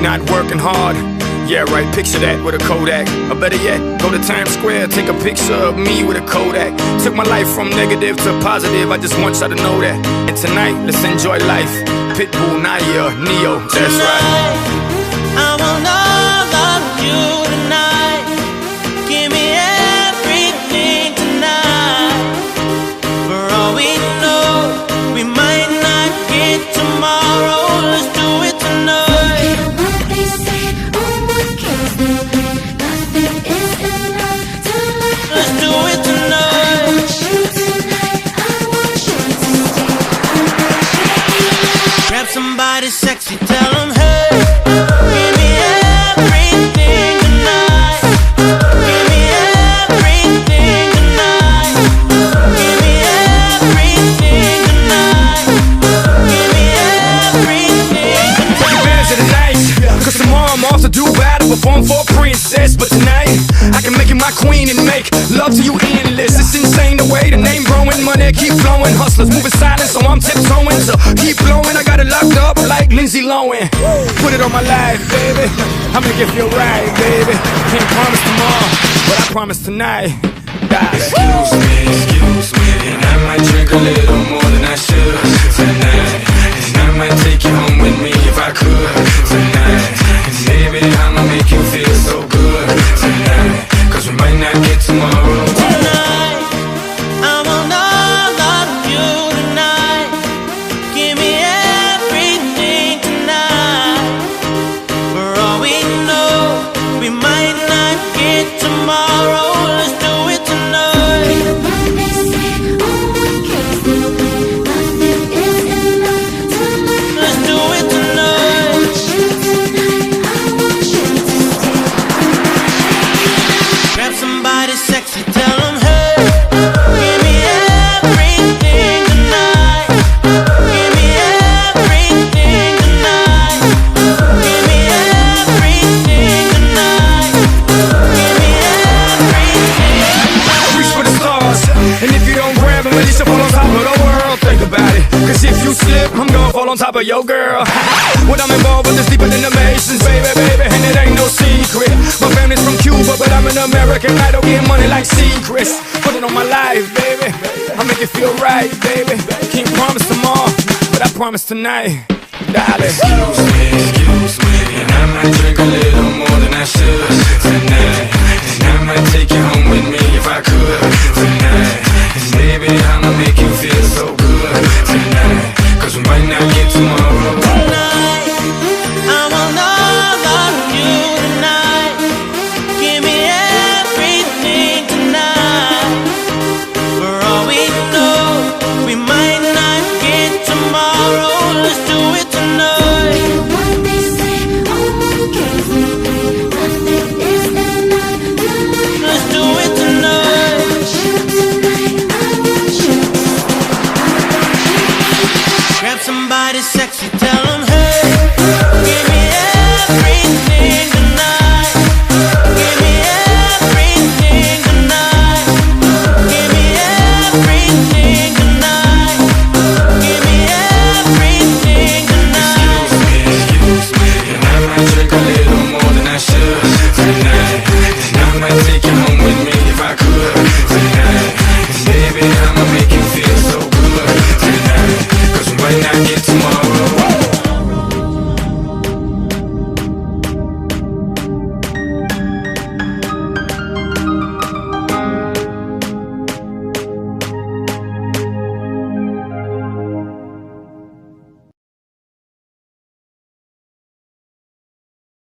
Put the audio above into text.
not working hard. Yeah, right, picture that with a Kodak. Or better yet, go to Times Square, take a picture of me with a Kodak. Took my life from negative to positive, I just want y'all to know that. And tonight, let's enjoy life. Pitbull, Naya, Neo, that's right. I want all of you tonight. Give me everything tonight. For all we know, we might not get tomorrow. Let's do it tonight. Let's do it tonight. Grab somebody sexy, tell them hey. Give me everything tonight. Give me everything tonight. Give me everything tonight. Give me everything tonight. Take advantage of the night, cause tomorrow I'm off to Dubai to perform for a princess. But tonight, I can make you my queen and make love to you endless. It's insane the way the name growing, money keep flowing. Hustlers moving silent, so I'm tiptoeing. So keep blowing, I got it locked up like Lindsay Lohan. Put it on my life, baby, I'll make it feel right, baby. Can't promise tomorrow, but I promise tonight. Excuse me, and I might drink a little more than I should tonight. And I might take you home with me if I could tonight. And baby, I'ma make you feel so good tonight. Cause we might not get tomorrow. Tonight, I want all of you tonight. Give me everything tonight. For all we know, we might not get tomorrow. Let's do it tonight. Let's do it tonight. Grab somebody sexy, tell them hey. Give me everything tonight. Give me everything tonight. Give me everything tonight. Give me everything. Reach for the stars, and if you don't grab them, at least you fall on top of the world. Think about it, cause if you slip, I'm gonna fall on top of your girl. When I'm involved with this deeper than the Masons, baby, and it ain't no secret. My family's from Cuba, but I'm an American idol, getting money like secrets. Put it on my life, baby, I'll make it feel right, baby. Can't promise tomorrow, but I promise tonight, darling. Excuse me, and I might drink a little more than I should tonight. And I might take you home with me if I could tonight. And baby, I'ma make you feel so good tonight. Cause we might not get tomorrow. Tonight, I want all of you tonight. Give me everything tonight. For all we know, we might not get tomorrow. Let's do it tonight. Let's do it tonight. Grab somebody sexy, tell them